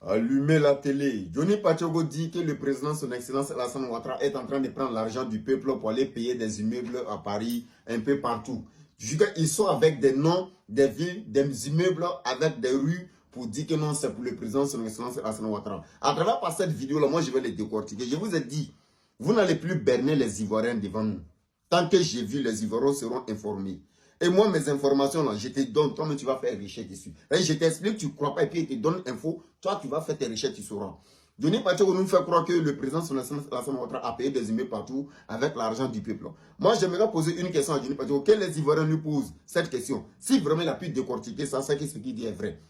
Allumez la télé. Johnny Pacheco dit que le président, son excellence Alassane Ouattara, est en train de prendre l'argent du peuple pour aller payer des immeubles à Paris, un peu partout. Ils sont avec des noms, des villes, des immeubles, avec des rues, pour dire que non, c'est pour le président, son excellence Alassane Ouattara. À travers par cette vidéo-là, moi, je vais les décortiquer. Je vous ai dit, vous n'allez plus berner les Ivoiriens devant nous. Tant que j'ai vu, les Ivoiriens seront informés. Et moi, mes informations, là, je te donne. Toi, mais tu vas faire recherche dessus. Et je t'explique, tu ne crois pas, et puis je te donne l'info. Toi, tu vas faire tes recherches, tu sauras. Denis Pacheco nous fait croire que le président Alassane Ouattara a payé des immeubles partout avec l'argent du peuple. Moi, j'aimerais poser une question à Denis Pacheco. Que les Ivoiriens lui posent cette question. Si vraiment il a pu décortiquer ça, c'est que ce qu'il dit est vrai.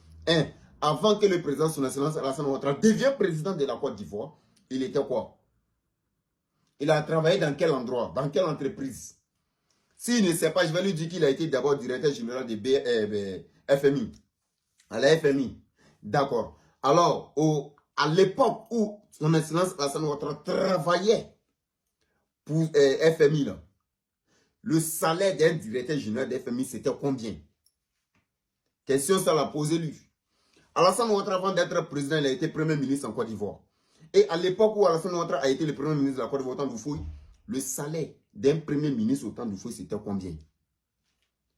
Avant que le président Alassane Ouattara devienne président de la Côte d'Ivoire, il était quoi? Il a travaillé dans quel endroit? Dans quelle entreprise? S'il ne sait pas, je vais lui dire qu'il a été d'abord directeur général de FMI. À la FMI. D'accord. Alors, à l'époque où son excellence Alassane Ouattara travaillait pour FMI, là, le salaire d'un directeur général de FMI, c'était combien? Question, ça l'a posé lui. Alassane Ouattara, avant d'être président, il a été premier ministre en Côte d'Ivoire. Et à l'époque où Alassane Ouattara a été le premier ministre de la Côte d'Ivoire, au temps d'Oufouille, le salaire d'un premier ministre au temps d'Oufouille, c'était combien?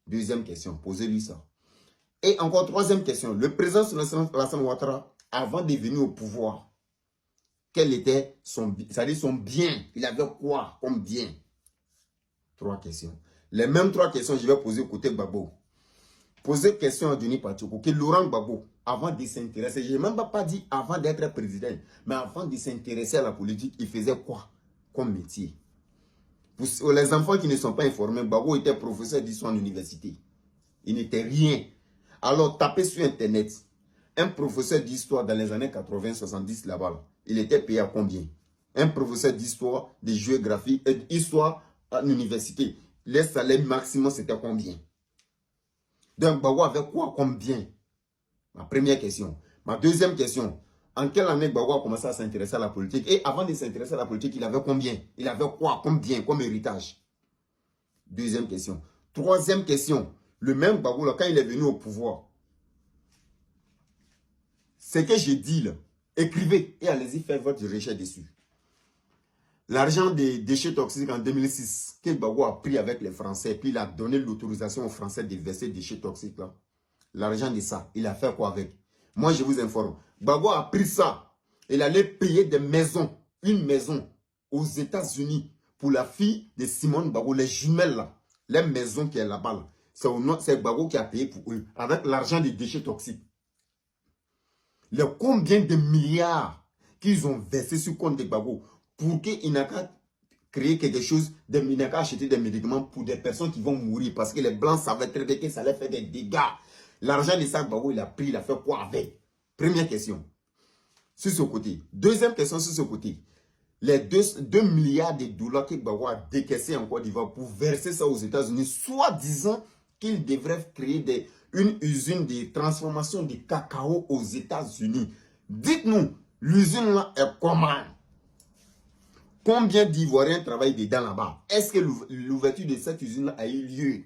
Deuxième question, posez-lui ça. Et encore troisième question, le président Alassane Ouattara, avant de venir au pouvoir, quel était son bien? Il avait quoi comme bien? Trois questions. Les mêmes trois questions, je vais poser côté Gbagbo. Posez question à Denis Pacheco, que Laurent Gbagbo, avant de s'intéresser, je n'ai même pas dit avant d'être président, mais avant de s'intéresser à la politique, il faisait quoi comme métier? Pour les enfants qui ne sont pas informés, Gbagbo était professeur d'histoire en université. Il n'était rien. Alors, tapez sur Internet. Un professeur d'histoire dans les années 80-70 là-bas, il était payé à combien? Un professeur d'histoire, de géographie et d'histoire à l'université, les salaires maximum, c'était combien? Donc, Gbagbo avait quoi comme bien? Ma première question. Ma deuxième question. En quelle année Gbagbo a commencé à s'intéresser à la politique? Et avant de s'intéresser à la politique, il avait combien? Il avait quoi comme bien, comme héritage? Deuxième question. Troisième question. Le même Gbagbo, là, quand il est venu au pouvoir, ce que j'ai dit là, écrivez et allez-y faire votre recherche dessus. L'argent des déchets toxiques en 2006, que Gbagbo a pris avec les Français, puis il a donné l'autorisation aux Français de verser des déchets toxiques là. L'argent de ça, il a fait quoi avec? Moi, je vous informe. Gbagbo a pris ça. Il allait payer des maisons, une maison aux États-Unis pour la fille de Simone Gbagbo, les jumelles là, les maisons qui est là-bas. C'est Gbagbo qui a payé pour eux, avec l'argent des déchets toxiques. Les combien de milliards qu'ils ont versé sur le compte de Gbagbo pour qu'il n'a qu'à créer quelque chose, il n'a qu'à acheter des médicaments pour des personnes qui vont mourir parce que les Blancs savaient très bien que ça allait faire des dégâts. L'argent de ça, Gbagbo, il a pris, il a fait quoi avec? Première question. Sur ce côté. Deuxième question sur ce côté. Les 2 milliards de dollars que Gbagbo a décaissé en Côte d'Ivoire pour verser ça aux États-Unis, soit disant qu'il devrait créer une usine de transformation de cacao aux États-Unis. Dites-nous, l'usine là est comment? Combien d'Ivoiriens travaillent dedans là-bas? Est-ce que l'ouverture de cette usine a eu lieu?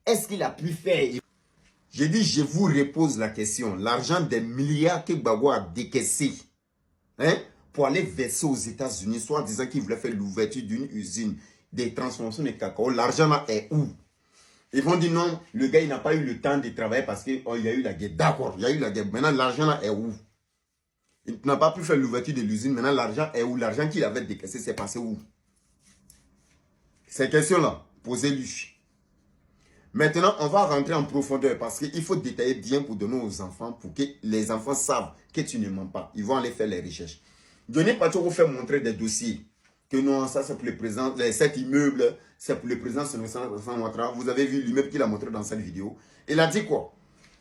Est-ce qu'il a pu faire? Je dis, je vous repose la question. L'argent des milliards que Gbagbo a décaissé pour aller verser aux États-Unis, soit disant qu'il voulait faire l'ouverture d'une usine de transformation de cacao, l'argent là est où? Ils vont dire non, le gars il n'a pas eu le temps de travailler parce qu'il y a eu la guerre. D'accord, il y a eu la guerre. Maintenant, l'argent là est où? Il n'a pas pu faire l'ouverture de l'usine. Maintenant, l'argent est où? L'argent qu'il avait décaissé, c'est passé où? Ces questions-là, posez-lui. Maintenant, on va rentrer en profondeur parce qu'il faut détailler bien pour donner aux enfants, pour que les enfants savent que tu ne mens pas. Ils vont aller faire les recherches. Denis Pacheco fait montrer des dossiers. Que non, ça c'est pour le président, cet immeuble, c'est pour le président Alassane Ouattara. Vous avez vu l'immeuble qu'il a montré dans cette vidéo. Il a dit quoi?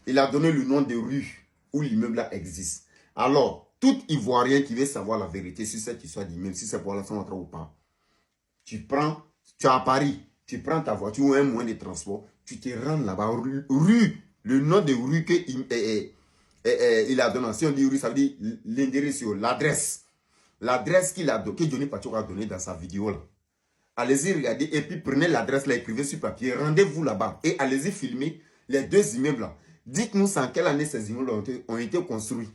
Il a donné le nom de rue où l'immeuble là existe. Alors, tout Ivoirien qui veut savoir la vérité sur cette histoire d'immeuble, si c'est pour Alassane Ouattara ou pas, tu es à Paris, tu prends ta voiture ou un moyen de transport, tu te rends là-bas, rue, le nom de rue qu'il a donné. Si on dit rue, ça veut dire l'adresse, l'adresse. L'adresse que Denis Pacheco a donné dans sa vidéo là. Allez-y regarder et puis prenez l'adresse là, écrivez sur papier, rendez-vous là-bas et allez-y filmer les 2 immeubles là. Dites-nous en quelle année ces immeubles ont été construits.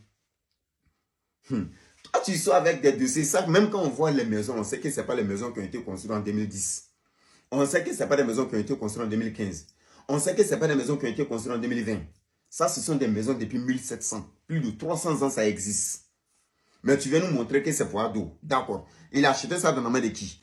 Toi, tu sors avec des dossiers. Ça, même quand on voit les maisons, on sait que ce n'est pas les maisons qui ont été construites en 2010. On sait que ce n'est pas des maisons qui ont été construites en 2015. On sait que ce n'est pas des maisons qui ont été construites en 2020. Ça, ce sont des maisons depuis 1700. Plus de 300 ans, ça existe. Mais tu viens nous montrer que c'est pour ado. D'accord. Il a acheté ça dans la main de qui?